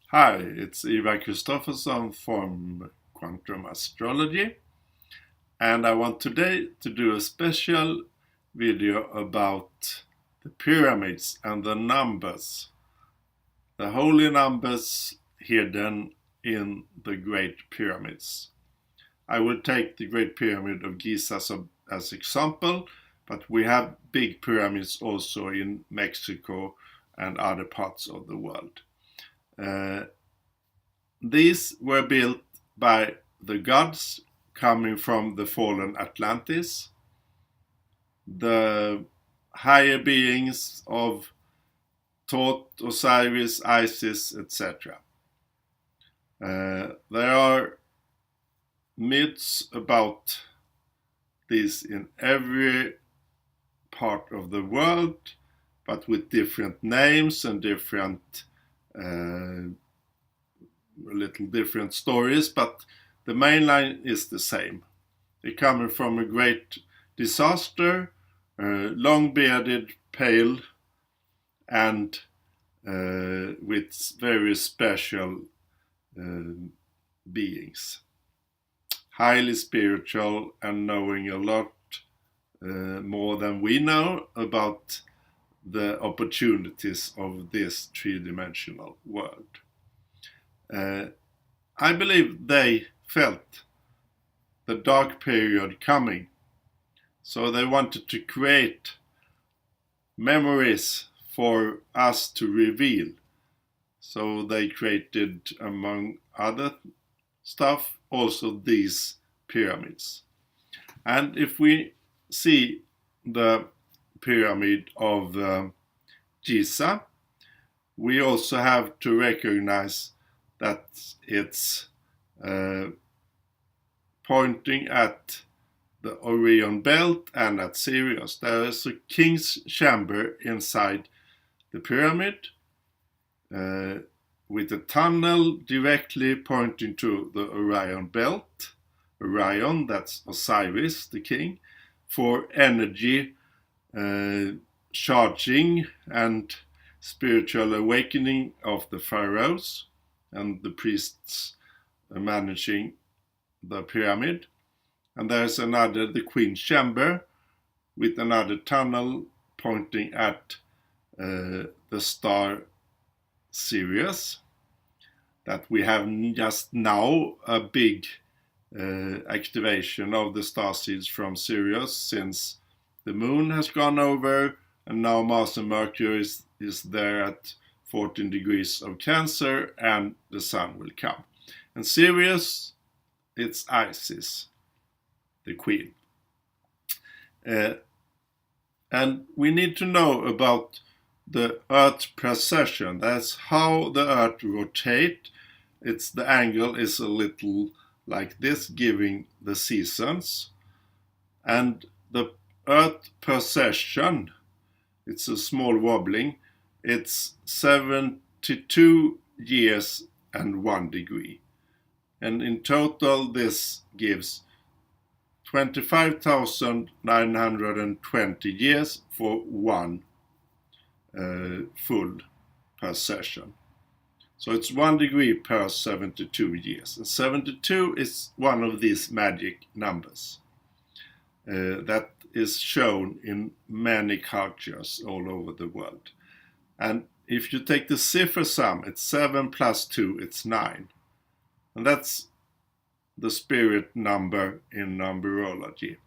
Hi, it's Ivar Kristoffersson from Quantum Astrology, and I want today to do a special video about the pyramids and the numbers, the holy numbers hidden in the Great Pyramids. I will take the Great Pyramid of Giza as example, but we have big pyramids also in Mexico and other parts of the world. These were built by the gods coming from the fallen Atlantis, the higher beings of Thoth, Osiris, Isis, etc. There are myths about this in every part of the world, but with different names and little different stories, but the main line is the same. They're coming from a great disaster, long-bearded, pale, and with very special beings. Highly spiritual and knowing a lot more than we know about the opportunities of this three-dimensional world. I believe they felt the dark period coming, so they wanted to create memories for us to reveal. So they created, among other stuff, also these pyramids. And if we see the pyramid of Giza, we also have to recognize that it's pointing at the Orion belt and at Sirius. There is a king's chamber inside the pyramid with a tunnel directly pointing to the Orion belt. Orion, that's Osiris, the king, for energy charging and spiritual awakening of the pharaohs and the priests managing the pyramid. And there's another, the Queen's Chamber, with another tunnel pointing at the star Sirius. That we have just now a big activation of the starseeds from Sirius, since the moon has gone over and now Mars and Mercury is there at 14 degrees of Cancer, and the sun will come. And Sirius, it's Isis, the queen. And we need to know about the Earth precession. That's how the Earth rotates. The angle is a little like this, giving the seasons. And the Earth precession, it's a small wobbling. It's 72 years and 1 degree. And in total, this gives 25,920 years for one full precession. So it's 1 degree per 72 years. And 72 is one of these magic numbers that is shown in many cultures all over the world. And if you take the cipher sum, it's 7 plus 2, it's 9. And that's the spirit number in numerology.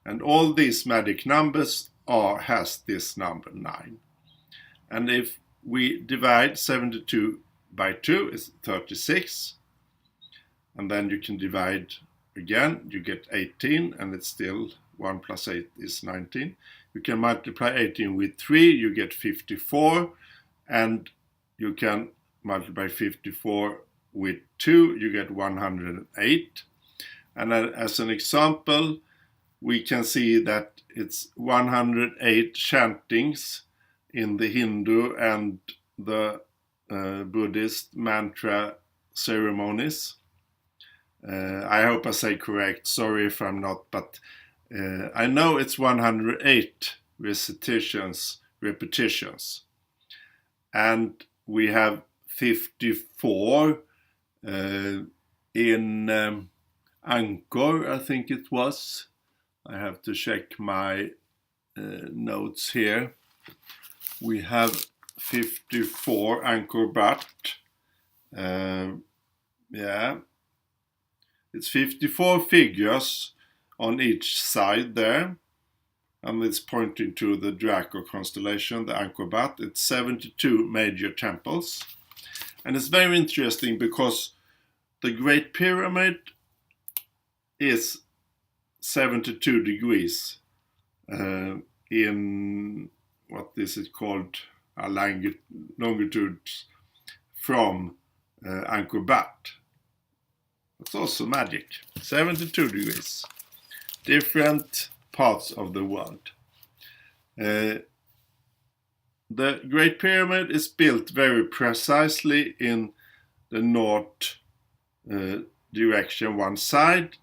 And all these magic numbers has this number 9. And if we divide 72 by 2, it's 36. And then you can divide again, you get 18, and it's still 1 plus 8 is 19. You can multiply 18 with 3, you get 54, and you can multiply 54 with 2, you get 108. And as an example, we can see that it's 108 chantings in the Hindu and the Buddhist mantra ceremonies. I hope I say correct, sorry if I'm not, but I know it's 108 repetitions. And we have 54 in Anchor, I think it was. I have to check my notes here. We have 54 Anchor bat. Yeah, it's 54 figures on each side there, and it's pointing to the Draco constellation, the Anchor bat. It's 72 major temples, and it's very interesting because the Great Pyramid is 72 degrees in what is it called, longitudes from Angkor Wat. It's also magic. 72 degrees. Different parts of the world. The Great Pyramid is built very precisely in the north direction, one side,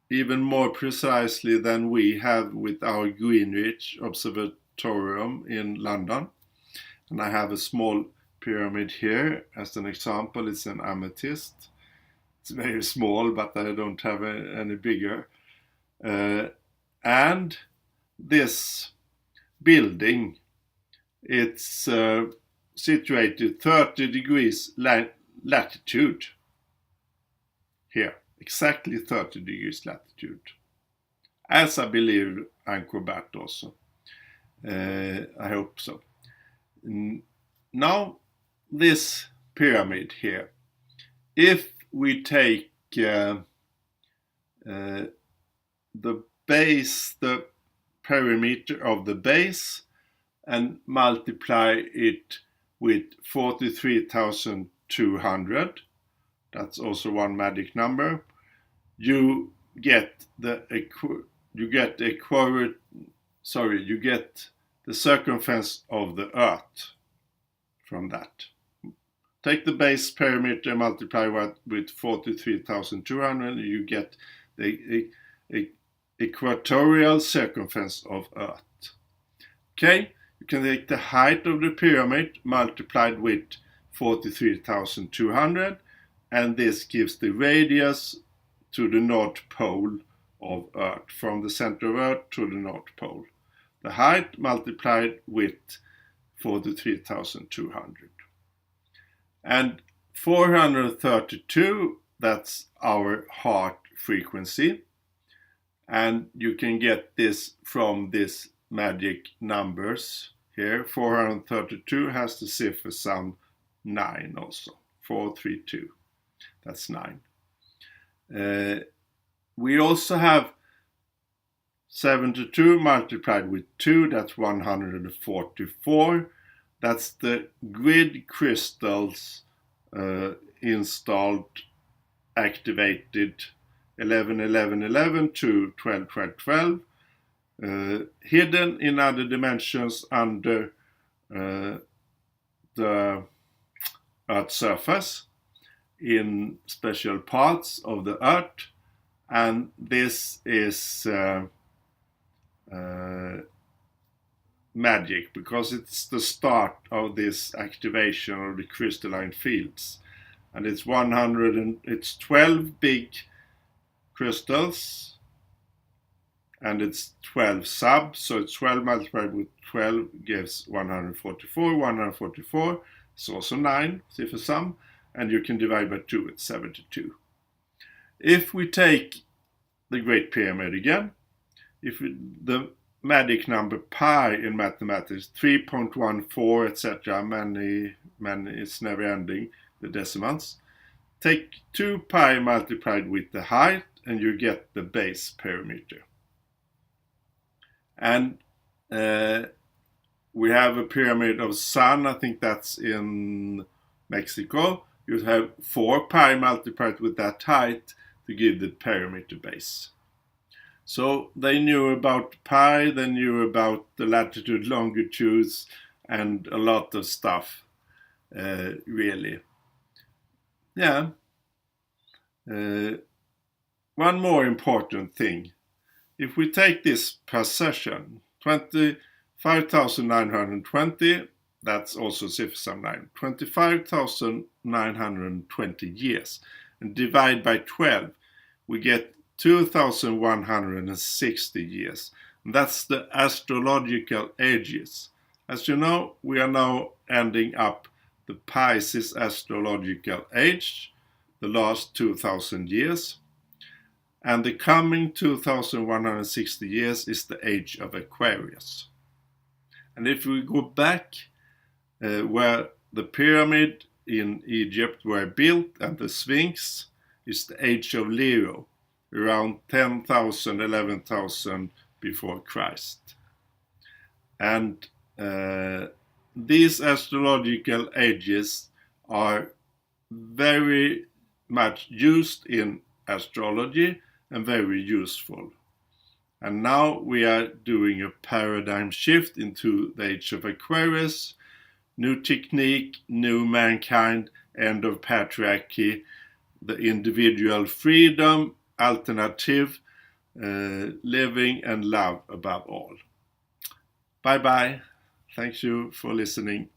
even more precisely than we have with our Greenwich Observatorium in London. And I have a small pyramid here as an example. It's an amethyst. It's very small, but I don't have any bigger. And this building, it's situated 30 degrees latitude here, exactly 30 degrees latitude, as I believe Angkor Wat also. I hope so. Now, this pyramid here, if we take the base, the perimeter of the base, and multiply it with 43,200, that's also one magic number, you get the circumference of the Earth from that. Take the base perimeter, multiply with 43,200, you get the equatorial circumference of Earth. Okay, you can take the height of the pyramid multiplied with 43,200, and this gives the radius to the North Pole of Earth, from the center of Earth to the North Pole. The height multiplied with 43,200. And 432, that's our heart frequency. And you can get this from these magic numbers here. 432 has the cipher sum 9 also. 432, that's 9. We also have 72 multiplied with 2, that's 144. That's the grid crystals installed, activated 11, 11, 11 to 12, 12, 12. Hidden in other dimensions under the Earth's surface in special parts of the Earth, and this is magic because it's the start of this activation of the crystalline fields, and it's 12 big crystals and it's 12 subs, so it's 12 multiplied with 12 gives 144. 144 is also 9 cipher sum, and you can divide by 2, it's 72. If we take the Great Pyramid again, the magic number pi in mathematics, 3.14, etc., many, it's never ending, the decimals. Take 2 pi multiplied with the height, and you get the base perimeter. And we have a pyramid of Sun, I think that's in Mexico. You have 4 pi multiplied with that height to give the perimeter base. So they knew about pi, they knew about the latitude, longitudes, and a lot of stuff, really. Yeah. One more important thing. If we take this per session, 25,920, that's also Sifsam 9, 25,920 years. And divide by 12, we get 2,160 years. And that's the astrological ages. As you know, we are now ending up the Pisces astrological age, the last 2,000 years. And the coming 2,160 years is the age of Aquarius. And if we go back where the pyramid in Egypt were built and the Sphinx is the age of Leo, around 10,000, 11,000 before Christ. And these astrological ages are very much used in astrology and very useful. And now we are doing a paradigm shift into the age of Aquarius, new technique, new mankind, end of patriarchy, the individual freedom, alternative, living and love above all. Bye bye. Thank you for listening.